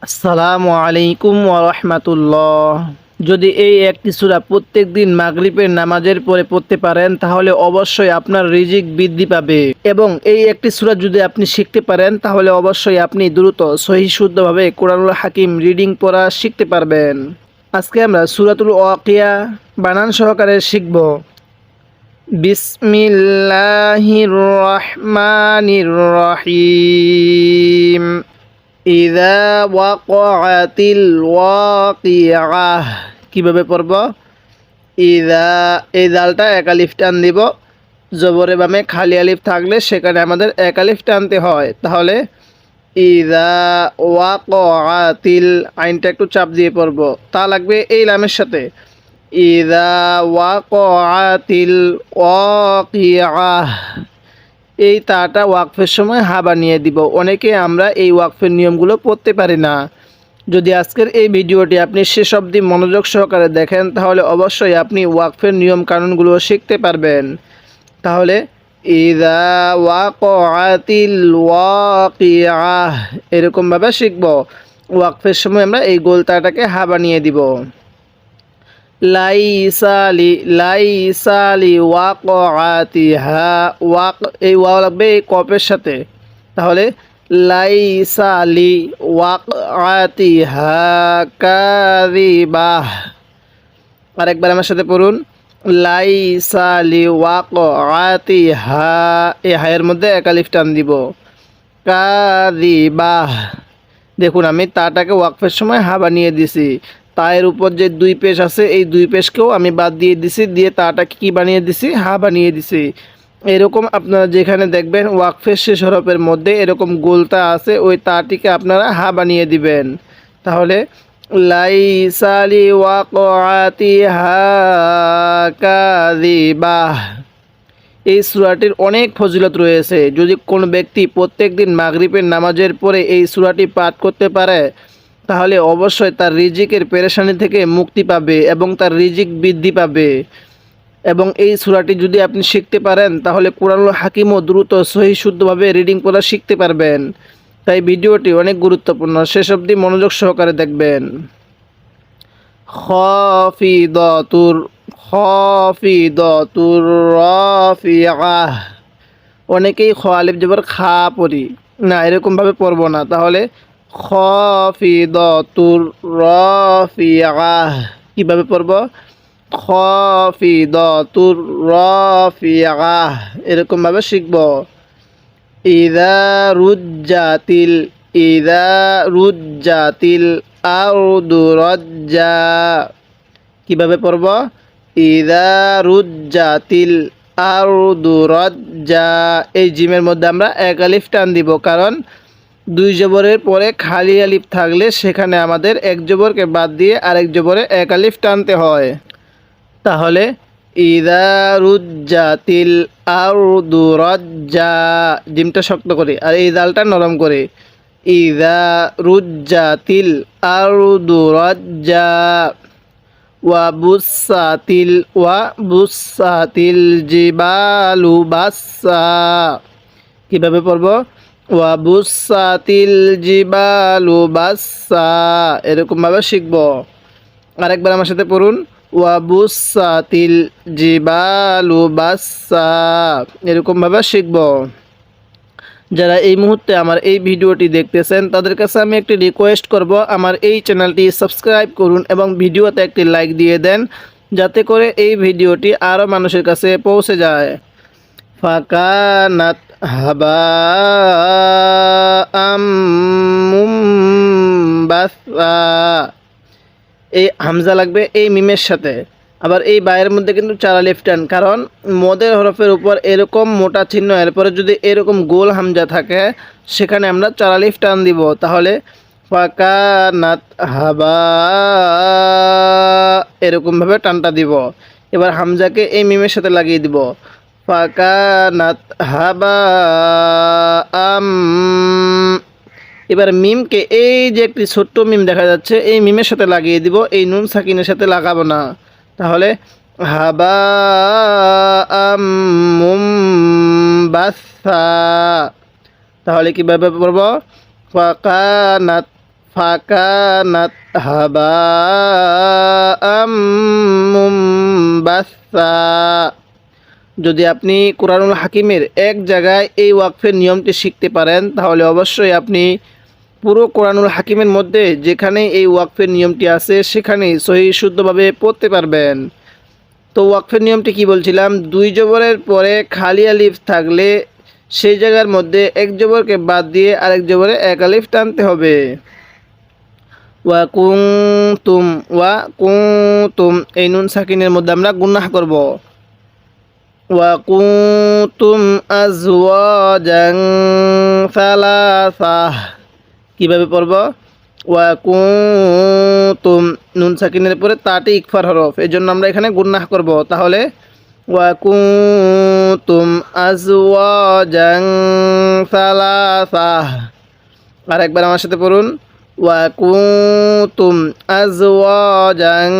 আসসালামু আলাইকুম ওয়া রাহমাতুল্লাহ। যদি এই একটি সূরা প্রত্যেকদিন মাগরিবের নামাজের পরে পড়তে পারেন তাহলে অবশ্যই আপনার রিজিক বৃদ্ধি পাবে এবং এই একটি সূরা যদি আপনি শিখতে পারেন তাহলে অবশ্যই আপনি দ্রুত সহিহ শুদ্ধভাবে কোরআনুল হাকিম রিডিং পড়া শিখতে পারবেন। আজকে আমরা সূরাতুল ওয়াকিয়া বানান সহকারে শিখব। বিসমিল্লাহির রহমানির রহিম। ইযা ওয়াকাতিল ওয়াকিআহ। কিভাবে পড়ব? ইযা, এই জালটা এক আলিফ টান দিব, জবরে বামে খালি আলিফ থাকলে সেখানে আমাদের এক আলিফ টানতে হয়। তাহলে ইযা ওয়াকাতিল, আইনটা একটু চাপ দিয়ে পড়ব, তা লাগবে এই লামের সাথে। ইযা ওয়াকাতিল ওয়াকিআহ, এই তাটা ওয়াকফের সময় হা বানিয়ে দিব। অনেকে আমরা এই ওয়াকফের নিয়মগুলো পড়তে পারি না। যদি আজকের এই ভিডিওটি আপনি শেষ অবধি মনোযোগ সহকারে দেখেন তাহলে অবশ্যই আপনি ওয়াকফের নিয়ম কানুনগুলো শিখতে পারবেন। তাহলে ইযা ওয়াকাতিল ওয়াকিআহ এরকমভাবে শিখব। ওয়াকফের সময় আমরা এই গোলতাটাকে হা বানিয়ে দিব। লাইসালি ওয়াকআতিহা, ওয়াক এই ওয়াও লাগবে এই কফের সাথে। তাহলে লাইসালি ওয়াকআতিহা কাযিবাহ। আরেকবার আমার সাথে পড়ুন, লাইসালি ওয়াকআতিহা, এই হায়ের মধ্যে এক আলিফ টান দিব, কাযিবাহ। দেখুন আমি তাটাকে ওয়াকফের সময় হা বানিয়ে দিছি। তায়ের উপর যে দুই পেশ আছে এই দুই পেশকেও আমি বাদ দিয়ে দিছি, দিয়ে তাটাকে কি বানিয়ে দিছি? হা বানিয়ে দিছি। এরকম আপনারা যেখানে দেখবেন ওয়াকফের শেষ হরফের মধ্যে এরকম গোলতা আছে, ওই তাটিকে আপনারা হা বানিয়ে দিবেন। তাহলে লাইসালি ওয়াকআতিহা কাযিবাহ। এই সূরাটির অনেক ফজিলত রয়েছে। যদি কোনো ব্যক্তি প্রত্যেকদিন মাগরিবের নামাজের পরে এই সূরাটি পাঠ করতে পারে তাহলে অবশ্যই তার রিজিকের পেরেশানি থেকে মুক্তি পাবে এবং তার রিজিক বৃদ্ধি পাবে। এবং এই সূরাটি যদি আপনি শিখতে পারেন তাহলে কোরআনুল হাকিমও দ্রুত সহিহ শুদ্ধভাবে রিডিং পড়া শিখতে পারবেন। তাই ভিডিওটি অনেক গুরুত্বপূর্ণ, শেষ অবধি মনোযোগ সহকারে দেখবেন। খাফিদাতুর রাফিআহ। অনেকেই খ আলিফ জবর খা পড়ি না, এরকমভাবে পড়ব না। তাহলে খাফিদাতুর রাফিআহ কিভাবে পড়ব? খাফিদাতুর রাফিআহ এরকমভাবে শিখব। ইযা রুজ্জাতিল আরদু রাজ্জা। কিভাবে পড়ব? ইযা রুজ্জাতিল আরদু রাজ্জা, এই জিমের মধ্যে আমরা এক আলিফ টান দিব, কারণ দুই জবরের পরে খালি আলিফ থাকলে সেখানে আমাদের এক জবরকে বাদ দিয়ে আরেক জবরে এক আলিফ টানতে হয়। তাহলে ইযা রুজ্জাতিল আরদু রাজ্জা, জিমটা শক্ত করে আর এই দালটা নরম করে। ইযা রুজ্জাতিল আরদু রাজ্জা ওয়া বুসাতিল জিবালু বাসসা। কিভাবে পড়ব? ওয়া বুসাতিল জিবালু বাসসা এরকমভাবে শিখব। আরেকবার আমার সাথে পড়ুন, ওয়া বুসাতিল জিবালু বাসসা এরকমভাবে শিখব। যারা এই মুহূর্তে আমার এই ভিডিওটি দেখতেছেন তাদের কাছে আমি একটি রিকোয়েস্ট করব, আমার এই চ্যানেলটি সাবস্ক্রাইব করুন এবং ভিডিওতে একটি লাইক দিয়ে দেন যাতে করে এই ভিডিওটি আরও মানুষের কাছে পৌঁছে যায়। ফাকানাত হাবাআম মুনবাসা, এই হামজা লাগবে এই মিমের সাথে। আবার এই বায়ের মধ্যে কিন্তু চার আলিফ টান, কারণ মদের হরফের উপর এরকম মোটা চিহ্ন এরপরে যদি এরকম গোল হামজা থাকে সেখানে আমরা চার আলিফ টান দিব। তাহলে ফাকানাত হাবা এরকমভাবে টানটা দিব। এবার হামজাকে এই মিমের সাথে লাগিয়ে দিব। ফাকানাত হাবা আম, এবার মিমকে এই যে একটি ছোট্ট মিম দেখা যাচ্ছে এই মিমের সাথে লাগিয়ে দিব, এই নুন সাকিনের সাথে লাগাবো না। তাহলে হাবা মুনবাসা, তাহলে কিভাবে পড়ব? ফাকানাত ফাকানাত হাবাআম মুনবাসসা। যদি আপনি কুরআনুল হাকিমের এক জায়গায় এই ওয়াকফের নিয়মটি শিখতে পারেন তাহলে অবশ্যই আপনি পুরো কোরআনুল হাকিমের মধ্যে যেখানে এই ওয়াকফের নিয়মটি আছে সেখানেই সহি শুদ্ধভাবে পড়তে পারবেন। তো ওয়াকফের নিয়মটি কি বলছিলাম, দুই জবরের পরে খালি আলিফ থাকলে সেই জায়গার মধ্যে এক জবরকে বাদ দিয়ে আরেক জবরে এক আলিফ টানতে হবে। ওয়া কুনতুম এই নুন সাকিনের মধ্যে আমরা গুনাহ করব। ওয়া কুনতুম আজওয়াজান সালাসা। কিভাবে পড়ব? ওয়া কুনতুম নুন সাকিনের পরে তাটি ইকফার হরফ, এই জন্য আমরা এখানে গুনাহ করব। তাহলে ওয়া কুনতুম আজওয়াজান সালাসা। আর একবার আমার সাথে পড়ুন, ওয়া কুনতুম আজওয়াজান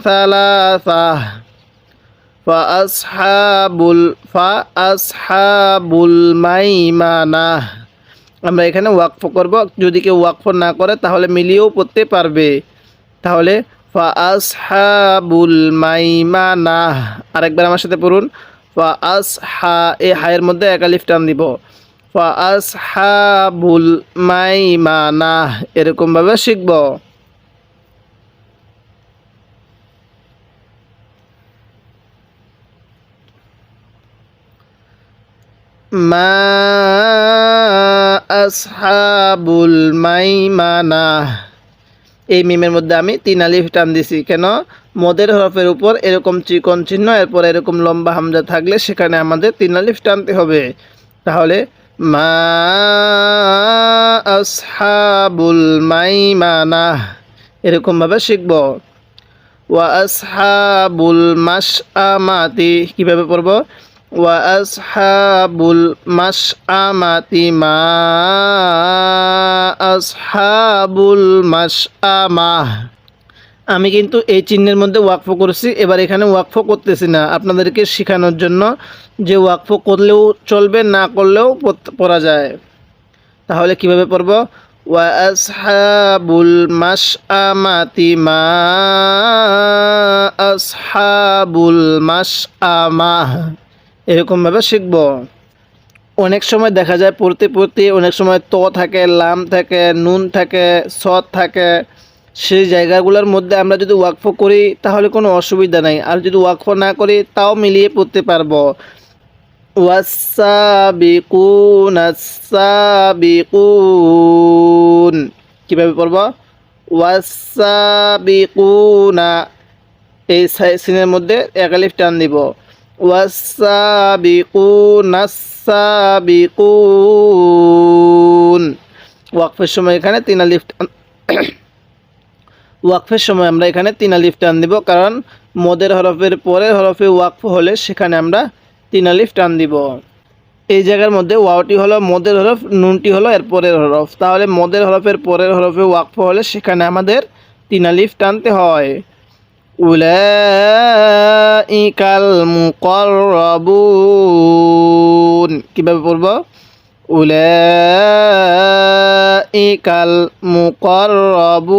সালাসা। ফাআসহাবুল মাইমানা। আমরা এখানে ওয়াকফ করব, যদি কেউ ওয়াকফ না করে তাহলে মিলিয়েও পড়তে পারবে। তাহলে ফাআসহাবুল মাইমানা। আরেকবার আমার সাথে পড়ুন, এই হায়ের মধ্যে এক আলিফ টান দিব। ফাআসহাবুল মাইমানা, এরকমভাবে শিখব। মা আসহাবুল মাইমানা। এই মিমের মধ্যে আমি 3 আলিফ টান দিছি। কেন? মদের হরফের উপর এরকম চিকন চিহ্ন এরপর এরকম লম্বা হামজা থাকলে সেখানে আমাদের 3 আলিফ টানতে হবে। তাহলে মা আসহাবুল মাইমানা, এরকমভাবে শিখব। ওয়া আসহাবুল মাশআমাতি। কীভাবে পড়ব? ওয়া আসহাবুল মাশআমাতি মা আসহাবুল মাশআমাহ। আমি কিন্তু এই চিহ্নের মধ্যে ওয়াকফ করছি, এবার এখানে ওয়াকফ করতেছি না, আপনাদেরকে শেখানোর জন্য যে ওয়াকফ করলেও চলবে, না করলেও পড়া যায়। তাহলে কিভাবে পড়ব? ওয়া আসহাবুল মাশআমাতি মা আসহাবুল মাশআমাহ, এরকমভাবে শিখব। অনেক সময় দেখা যায় পড়তে পড়তে অনেক সময় ত থাকে, লাম থাকে, নুন থাকে, সদ থাকে, সেই জায়গাগুলোর মধ্যে আমরা যদি ওয়াকফ করি তাহলে কোনো অসুবিধা নাই, আর যদি ওয়াকফ না করি তাও মিলিয়ে পড়তে পারবো। ওয়াসাবিকুন। কীভাবে পড়ব? ওয়াসাবিকুনা, এই সিনের মধ্যে এক আলিফ টান দিব। ওয়াসাবিকুন। ওয়াকফের সময় এখানে 3 আলিফ ওয়াকফের সময় আমরা এখানে 3 আলিফ টান দিব, কারণ মদের হরফের পরের হরফে ওয়াকফ হলে সেখানে আমরা 3 আলিফ টান দিব। এই জায়গার মধ্যে ওয়াওটি হলো মদের হরফ, নুনটি হলো এর পরের হরফ। তাহলে মদের হরফের পরের হরফে ওয়াকফ হলে সেখানে আমাদের 3 আলিফ টানতে হয়। উলাইকাল মুকাররাবুন। কিভাবে পড়ব? উলাইকাল মুকাররাবুন।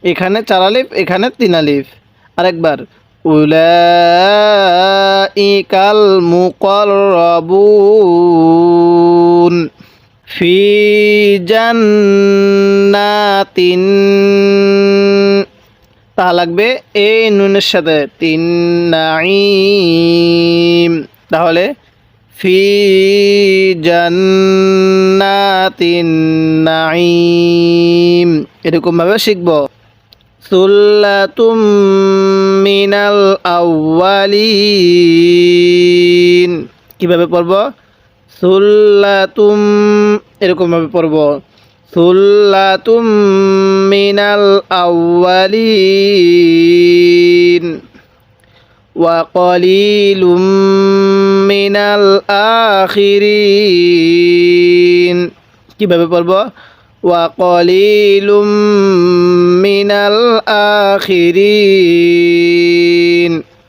এখানে 4 আলিফ, এখানে 3 আলিফ। আরেকবার, উলাইকাল মুকাররাবুন ফি জান্নাতিন। তা লাগবে এই নুনের সাথে 3 নাঈম। তাহলে ফি জান্নাতিন নাঈম, এরকমভাবে শিখব। সুল্লাতুম মিনাল আউয়ালিন। কিভাবে পড়ব? সুল্লাতুম, এরকমভাবে পড়ব। সুল্লাতুম মিনাল আউয়ালিন ওয়া কলিলুম মিনাল আখিরিন। কিভাবে পড়ব? ওয়া কলিলুম মিনাল আখিরিন,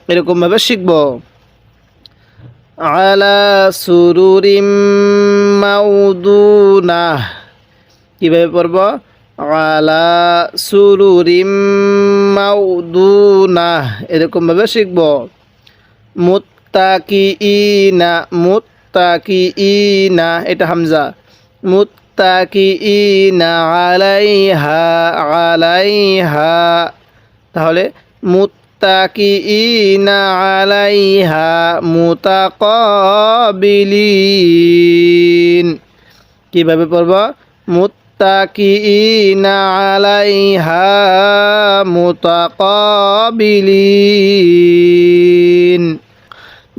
এরকমভাবে শিখব। আলা সুরুরিম মাউদুনাহ। কীভাবে পড়ব? আলা সুরুরিম মাউদুনাহ, এরকমভাবে শিখব। মুত্তাকিইনা, মুত্তাকিইনা, এটা হামজা। মুত্তাকিইনা আলাইহা, আলাইহা, তাহলে মুত্তাকিইনা আলাইহা মুতাকাবিলিন। কিভাবে পড়ব? মুত্তাকিইনা আলাইহা মুতাকাবিলিন।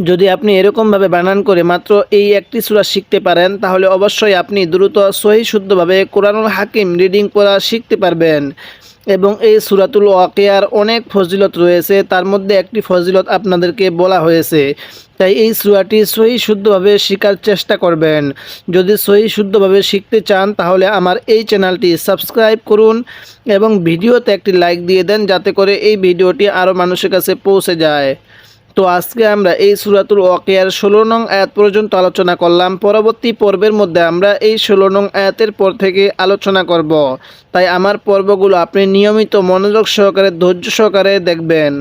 যদি আপনি এরকমভাবে বানান করে মাত্র এই একটি সূরা শিখতে পারেন, তাহলে অবশ্যই আপনি দ্রুত সহি শুদ্ধভাবে কোরআনুল হাকিম রিডিং পড়া শিখতে পারবেন। এবং এই সূরাতুল ওয়াকিয়ার অনেক ফজিলত রয়েছে, তার মধ্যে একটি ফজিলত আপনাদেরকে বলা হয়েছে। তাই এই সূরাটি সহি শুদ্ধভাবে শেখার চেষ্টা করবেন। যদি সহি শুদ্ধভাবে শিখতে চান তাহলে আমার এই চ্যানেলটি সাবস্ক্রাইব করুন এবং ভিডিওতে একটি লাইক দিয়ে দেন, যাতে করে এই ভিডিওটি আরও মানুষের কাছে পৌঁছে যায়। তো আজকে আমরা এই সূরাতুল ওয়াকিয়ার 16 নং আয়াত পর্যন্ত আলোচনা করলাম। পরবর্তী পর্বের মধ্যে আমরা এই 16 নং আয়াতের পর থেকে আলোচনা করব। তাই আমার পর্বগুলো আপনি নিয়মিত মনোযোগ সহকারে, ধৈর্য সহকারে দেখবেন।